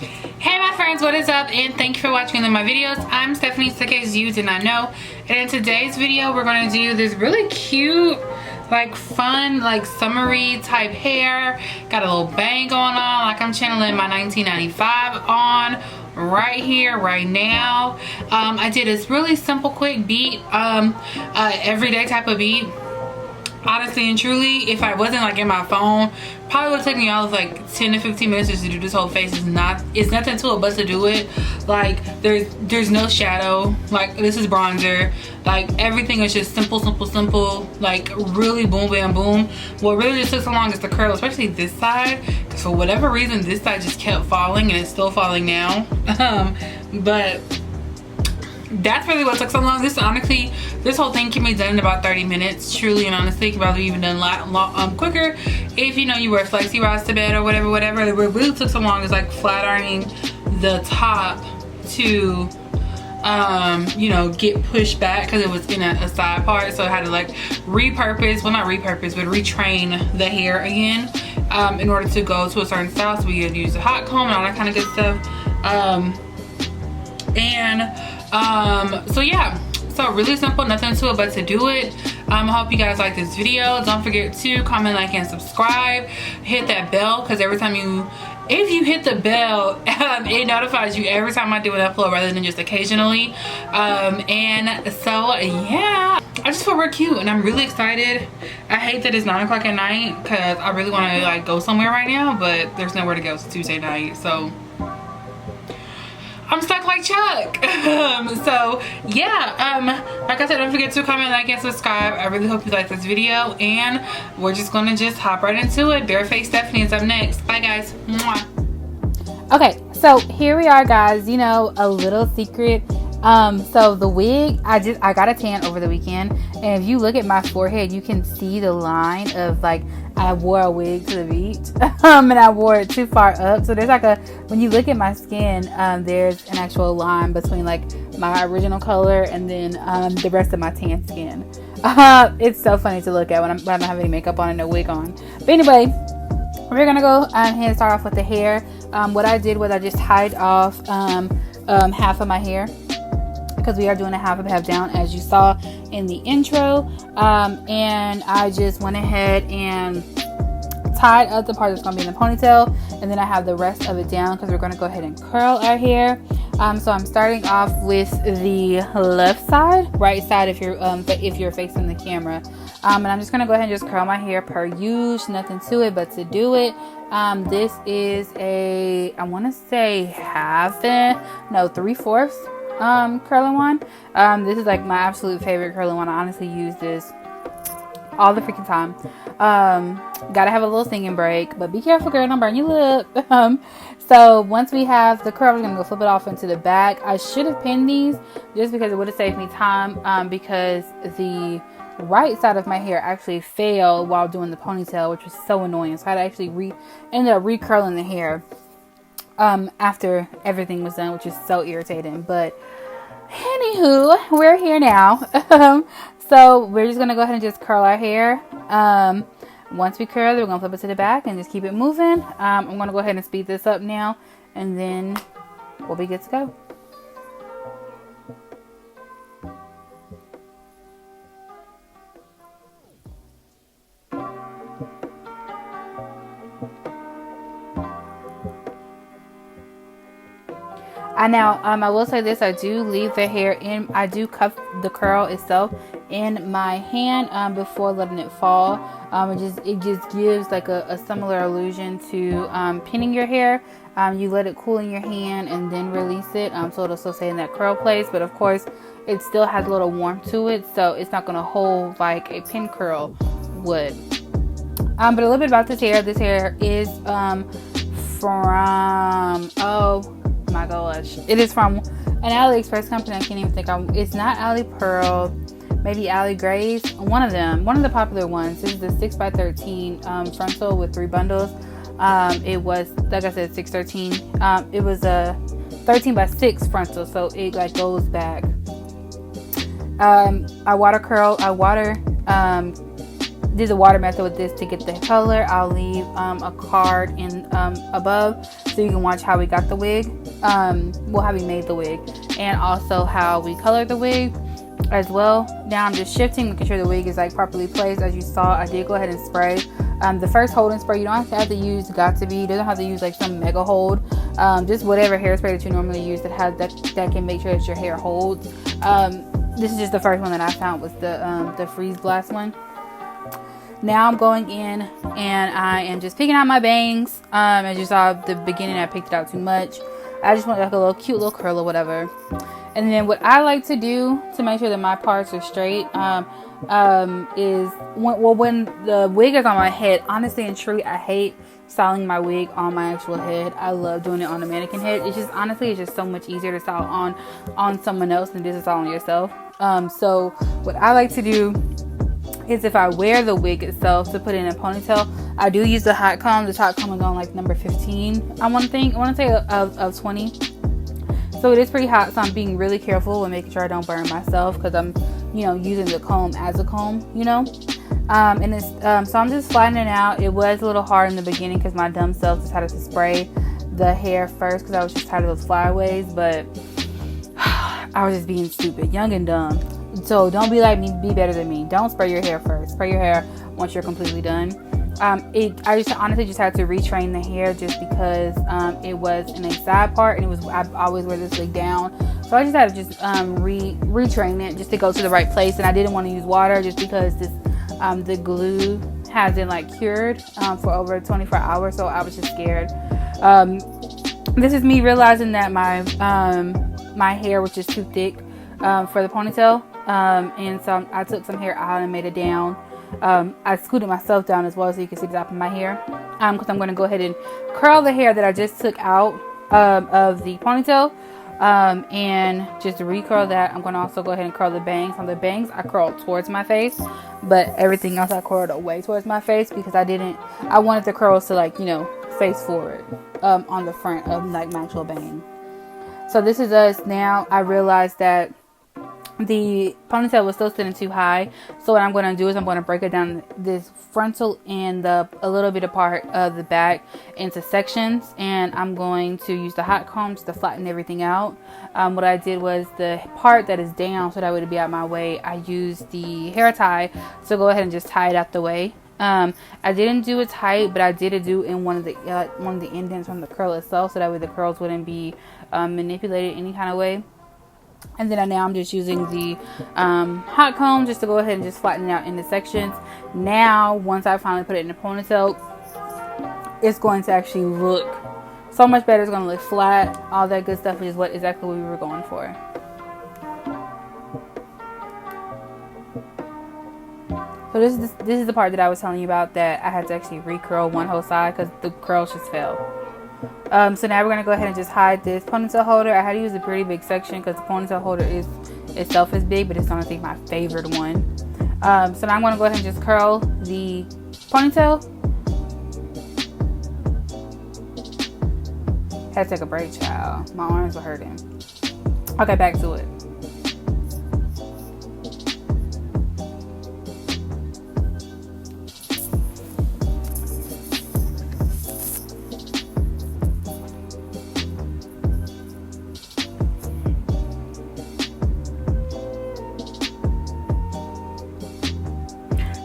Hey my friends, what is up? And thank you for watching my videos. I'm Stephanie, in case you did not know. And in today's video, we're going to do this really cute, like fun, like summery type hair. Got a little bang going on, like I'm channeling my 1995 on right here, right now. I did this really simple, quick beat, everyday type of beat. Honestly and truly, if I wasn't like in my phone, probably would take me all of like 10 to 15 minutes just to do this whole face. It's nothing to it but to do it. Like there's no shadow. Like this is bronzer. Like everything is just simple, like really boom bam boom. What really just took so long is the curl, especially this side, because for whatever reason this side just kept falling, and it's still falling now. But that's really what took so long. This honestly, this whole thing can be done in about 30 minutes. Truly and honestly, it could probably even done a lot quicker if you know you wear flexi rods to bed or whatever. What really took so long is like flat ironing the top to you know, get pushed back because it was in a side part, so I had to like repurpose, well not repurpose, but retrain the hair again in order to go to a certain style. So we had to use a hot comb and all that kind of good stuff. So yeah, so really simple, nothing to it but to do it. I hope you guys like this video. Don't forget to comment, like, and subscribe. Hit that bell, because every time if you hit the bell, it notifies you every time I do an upload rather than just occasionally. And so yeah, I just feel real cute and I'm really excited. I hate that it's 9 o'clock at night because I really want to like go somewhere right now, but there's nowhere to go. It's Tuesday night, so I'm stuck like Chuck. So yeah, like I said, don't forget to comment, like, and subscribe. I really hope you like this video, and we're just gonna just hop right into it. Bareface Stephanie is up next. Bye guys. Mwah. Okay, so here we are, guys. You know, a little secret. So the wig, I got a tan over the weekend, and if you look at my forehead, you can see the line of like I wore a wig to the beach, and I wore it too far up. So there's like when you look at my skin, there's an actual line between like my original color and then the rest of my tan skin. It's so funny to look at when I don't have any makeup on and no wig on. But anyway, we're gonna go ahead and start off with the hair. What I did was I just tied off half of my hair, because we are doing a half up, half down, as you saw in the intro. And I just went ahead and tied up the part that's going to be in the ponytail, and then I have the rest of it down because we're going to go ahead and curl our hair. So I'm starting off with the left side, right side if you're facing the camera. And I'm just going to go ahead and just curl my hair per usual, nothing to it but to do it. This is I want to say 3/4 curling one. This is like my absolute favorite curling one. I honestly use this all the freaking time. Gotta have a little singing break, but be careful, girl, don't burn your lip. So once we have the curl, we're gonna go flip it off into the back. I should have pinned these just because it would have saved me time, because the right side of my hair actually fell while doing the ponytail, which was so annoying. So I had to actually ended up recurling the hair after everything was done, which is so irritating. But anywho, we're here now. So we're just gonna go ahead and just curl our hair. Once we curl it, we're gonna flip it to the back and just keep it moving. I'm gonna go ahead and speed this up now, and then we'll be good to go. I will say this, I do leave the hair in, I do cuff the curl itself in my hand before letting it fall. It just gives like a similar illusion to pinning your hair. You let it cool in your hand and then release it, so it'll still stay in that curl place, but of course it still has a little warmth to it, so it's not going to hold like a pin curl would. But a little bit about this hair. This hair is from, oh my gosh, it is from an AliExpress company. I can't even think it's not Ali Pearl, maybe Ali Grace, one of the popular ones. This is the 6x13 frontal with 3 bundles. It was, like I said, 613. It was a 13x6 frontal, so it like goes back. I did the water method with this to get the color. I'll leave a card in above so you can watch how we got the wig, well, how we made the wig, and also how we colored the wig as well. Now I'm just shifting, making sure the wig is like properly placed. As you saw, I did go ahead and spray. The first holding spray, you don't have to use Got To Be. You don't have to use like some mega hold. Just whatever hairspray that you normally use that has that can make sure that your hair holds. This is just the first one that I found was the Freeze Blast one. Now I'm going in and I am just picking out my bangs. As you saw at the beginning, I picked it out too much. I just want like a little cute little curl or whatever. And then what I like to do to make sure that my parts are straight is when the wig is on my head, honestly and truly, I hate styling my wig on my actual head. I love doing it on the mannequin head. It's just, honestly, it's just so much easier to style on someone else than this is all on yourself. So what I like to do is, if I wear the wig itself, to put it in a ponytail, I do use the hot comb. The hot comb is on like number 15, I want to say of 20. So it is pretty hot, so I'm being really careful with making sure I don't burn myself, because I'm, you know, using the comb as a comb, you know. And it's so I'm just flattening it out. It was a little hard in the beginning because my dumb self decided to spray the hair first because I was just tired of those flyaways, but I was just being stupid, young and dumb. So don't be like me, be better than me. Don't spray your hair first. Spray your hair once you're completely done. I just honestly just had to retrain the hair just because it was in a side part, and I always wear this wig down, so I just had to just retrain it just to go to the right place. And I didn't want to use water just because this the glue hasn't like cured for over 24 hours, so I was just scared. This is me realizing that my hair was just too thick for the ponytail, and so I took some hair out and made it down. I scooted myself down as well so you can see the top of my hair, because I'm going to go ahead and curl the hair that I just took out of the ponytail, and just recurl that. I'm going to also go ahead and curl the bangs. On the bangs, I curled towards my face, but everything else I curled away towards my face because I wanted the curls to, like, you know, face forward on the front of like my actual bang. So this is us now. I realized that the ponytail was still sitting too high, so what I'm going to do is I'm going to break it down, this frontal and a little bit of part of the back, into sections, and I'm going to use the hot comb just to flatten everything out. What I did was the part that is down, so that would be out my way, I used the hair tie to go ahead and just tie it out the way. I didn't do it tight, but I did it do in one of the indents from the curl itself, so that way the curls wouldn't be manipulated any kind of way. And then now I'm just using the hot comb just to go ahead and just flatten it out into sections. Now, once I finally put it in a ponytail, it's going to actually look so much better. It's going to look flat, all that good stuff, which is exactly what we were going for. So this is the part that I was telling you about, that I had to actually recurl one whole side because the curls just fell. So now we're going to go ahead and just hide this ponytail holder. I had to use a pretty big section because the ponytail holder itself is big, but it's honestly my favorite one. So now I'm going to go ahead and just curl the ponytail. Had to take a break, child. My arms are hurting. Okay, back to it.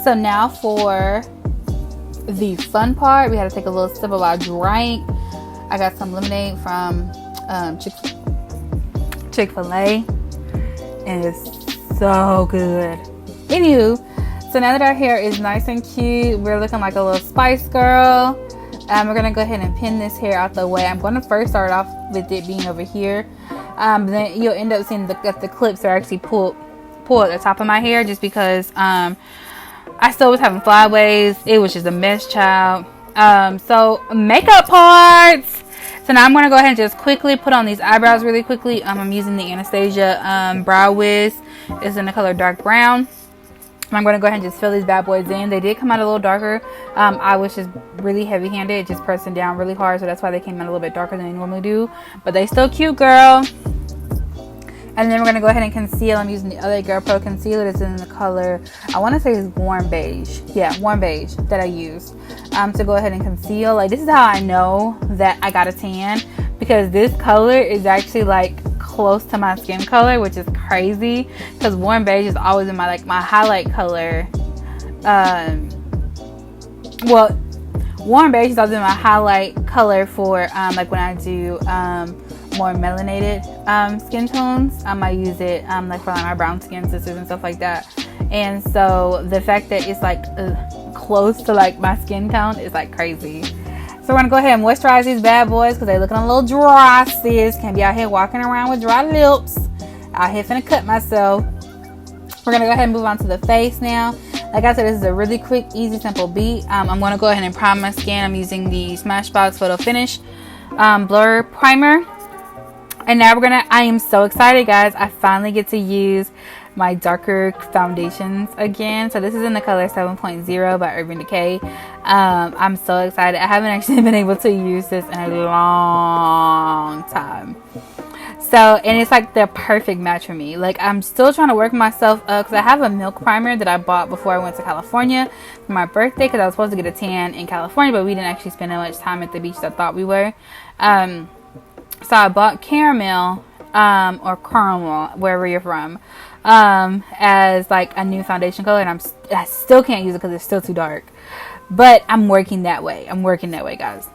So now for the fun part, we had to take a little sip of our drink. I got some lemonade from Chick-fil-A, and it's so good. Anywho, so now that our hair is nice and cute, we're looking like a little Spice Girl. We're gonna go ahead and pin this hair out the way. I'm gonna first start off with it being over here. Then you'll end up seeing that the clips are actually pull at the top of my hair, just because I still was having flyaways. It was just a mess, child. So makeup parts. So now I'm going to go ahead and just quickly put on these eyebrows really quickly. I'm using the Anastasia Brow Wiz. It's in the color dark brown. I'm going to go ahead and just fill these bad boys in. They did come out a little darker. I was just really heavy handed, just pressing down really hard. So that's why they came out a little bit darker than they normally do. But they still cute, girl. And then we're going to go ahead and conceal. I'm using the LAGirl Pro Concealer. That's in the color, I want to say it's warm beige. Yeah, warm beige that I used. to go ahead and conceal. Like, this is how I know that I got a tan, because this color is actually like close to my skin color, which is crazy because warm beige is always in my my highlight color. Well, warm beige is always in my highlight color for like when I do more melanated skin tones. I use it like for like my brown skin sisters and stuff like that. And so the fact that it's like close to like my skin tone is like crazy. So we're gonna go ahead and moisturize these bad boys because they're looking a little dry, sis. Can't be out here walking around with dry lips. Out here finna cut myself. We're gonna go ahead and move on to the face now. Like I said, this is a really quick, easy, simple beat. I'm gonna go ahead and prime my skin. I'm using the Smashbox Photofinish Blur Primer. And now I am so excited, guys. I finally get to use my darker foundations again. So this is in the color 7.0 by Urban Decay. I'm so excited. I haven't actually been able to use this in a long time. So, and it's like the perfect match for me. Like, I'm still trying to work myself up because I have a milk primer that I bought before I went to California for my birthday, because I was supposed to get a tan in California, but we didn't actually spend that much time at the beach as I thought we were. So I bought caramel or caramel, wherever you're from, as like a new foundation color, and I still can't use it because it's still too dark. But I'm working that way. I'm working that way, guys.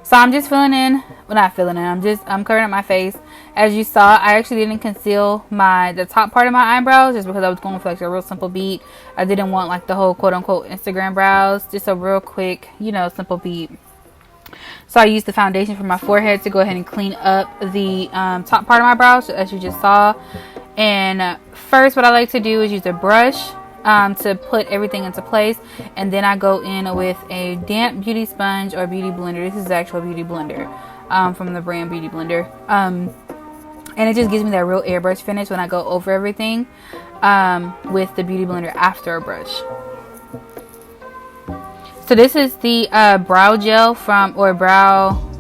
So I'm just filling in. Well, not filling in. I'm covering up my face. As you saw, I actually didn't conceal the top part of my eyebrows just because I was going for like a real simple beat. I didn't want like the whole quote unquote Instagram brows. Just a real quick, simple beat. So I used the foundation for my forehead to go ahead and clean up the top part of my brows, as you just saw. And first, what I like to do is use a brush to put everything into place, and then I go in with a damp beauty sponge or beauty blender. This is the actual beauty blender from the brand Beauty Blender, and it just gives me that real airbrush finish when I go over everything with the beauty blender after a brush. So this is the brow gel brow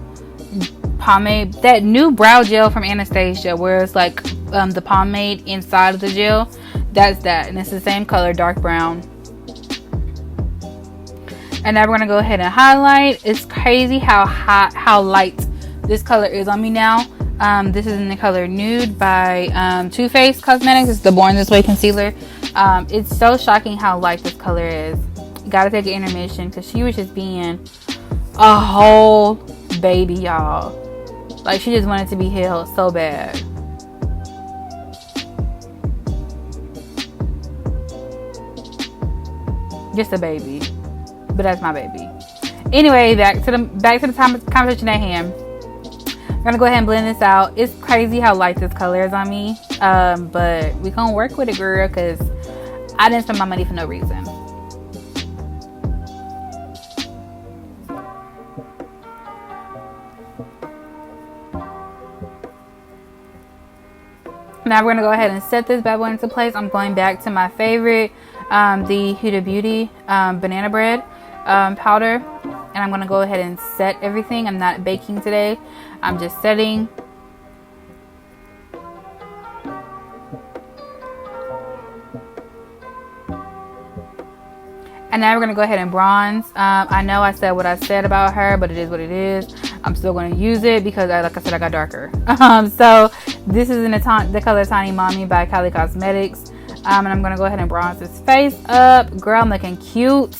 pomade, that new brow gel from Anastasia, where it's like the pomade inside of the gel. That's that, and it's the same color, dark brown. And now we're gonna go ahead and highlight. It's crazy how light this color is on me now. This is in the color Nude by Kylie Cosmetics. It's the Born This Way concealer. It's so shocking how light this color is. Gotta take an intermission because she was just being a whole baby, y'all. Like, she just wanted to be held so bad. Just a baby, but that's my baby. Anyway, back to the conversation at hand. I'm gonna go ahead and blend this out. It's crazy how light this color is on me, but we gonna work with it, girl, because I didn't spend my money for no reason. Now we're gonna go ahead and set this bad boy into place. I'm going back to my favorite, the Huda Beauty banana bread powder, and I'm gonna go ahead and set everything. I'm not baking today. I'm just setting. And now we're gonna go ahead and bronze. I know I said what I said about her, but it is what it is. I'm still gonna use it because, like I said, I got darker. So this is in the color Tawny Mami by Kylie Cosmetics. And I'm gonna go ahead and bronze this face up. Girl, I'm looking cute.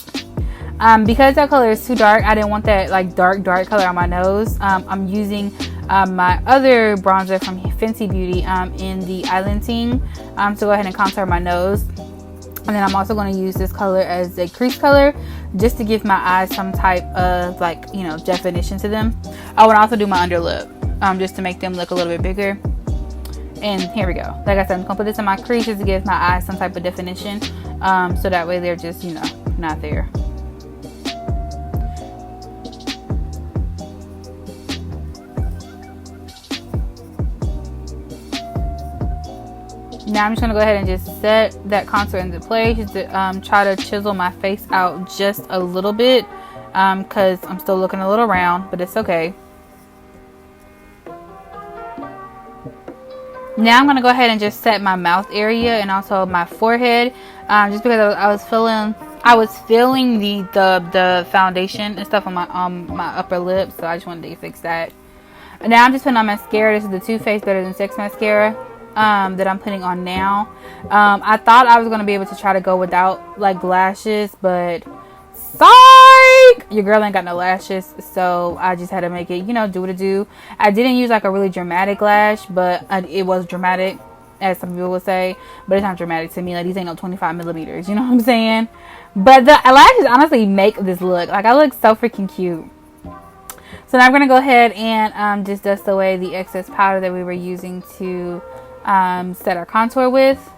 Because that color is too dark, I didn't want that like dark color on my nose. I'm using my other bronzer from Fenty Beauty in the Island Ting to go ahead and contour my nose. And then I'm also going to use this color as a crease color just to give my eyes some type of like, definition to them. I would also do my underlip just to make them look a little bit bigger. And here we go. Like I said, I'm going to put this in my crease just to give my eyes some type of definition. So that way they're just, not there. Now I'm just gonna go ahead and just set that contour into place. Just to try to chisel my face out just a little bit because I'm still looking a little round, but it's okay. Now I'm gonna go ahead and just set my mouth area and also my forehead, just because I was feeling I was feeling the foundation and stuff on my upper lip, so I just wanted to fix that. And now I'm just putting on mascara. This is the Too Faced Better Than Sex mascara that I'm putting on now. I thought I was gonna be able to try to go without like lashes, but psych, your girl ain't got no lashes, so I just had to make it, you know, do what it do. I didn't use like a really dramatic lash, but it was dramatic, as some people would say, but it's not dramatic to me. Like, these ain't no 25 millimeters, you know what I'm saying? But the lashes honestly make this look. Like, I look so freaking cute. So now I'm going to go ahead and just dust away the excess powder that we were using to set our contour with.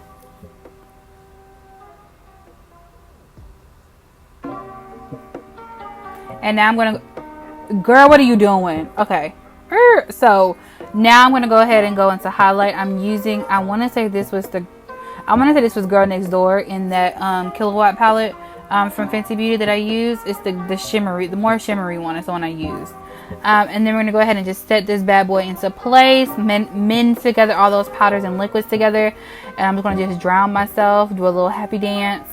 And now I'm going to... Girl, what are you doing? Okay. So now I'm going to go ahead and go into highlight. I'm using... I want to say this was Girl Next Door in that Killawat palette from Fenty Beauty that I use. It's the shimmery, the more shimmery one is the one I use. And then we're going to go ahead and just set this bad boy into place. Mend together all those powders and liquids together. And I'm just going to just drown myself. Do a little happy dance.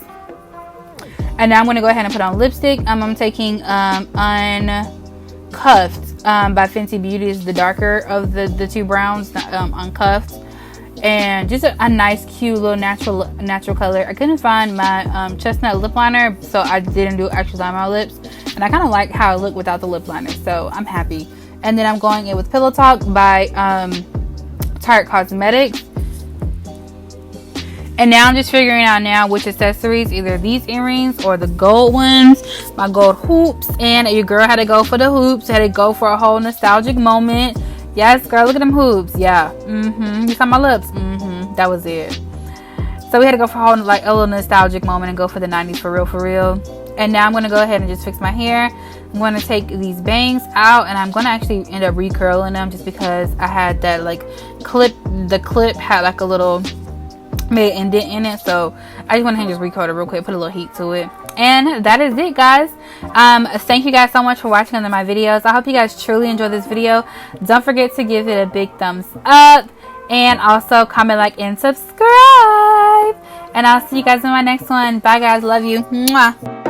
And now I'm going to go ahead and put on lipstick. I'm taking Uncuffed by Fenty Beauty. Is the darker of the two browns. Uncuffed. And just a nice, cute little natural color. I couldn't find my chestnut lip liner, so I didn't do actual line my lips. And I kind of like how it looked without the lip liner, so I'm happy. And then I'm going in with Pillow Talk by Tarte Cosmetics. And now I'm just figuring out now which accessories, either these earrings or the gold ones, my gold hoops. And your girl had to go for the hoops, had to go for a whole nostalgic moment. Yes, girl, look at them hoops. Yeah. You saw my lips. That was it. So we had to go for a whole, like, a little nostalgic moment and go for the 90s for real. And now I'm going to go ahead and just fix my hair. I'm going to take these bangs out, and I'm going to actually end up recurling them just because I had that, like, clip. The clip had, like, a little made an indent in it. So I just went ahead and just recurled it real quick, put a little heat to it. And that is it, guys. Thank you guys so much for watching under my videos. I hope you guys truly enjoyed this video. Don't forget to give it a big thumbs up, and also comment, like, and subscribe. And I'll see you guys in my next one. Bye, guys. Love you. Mwah.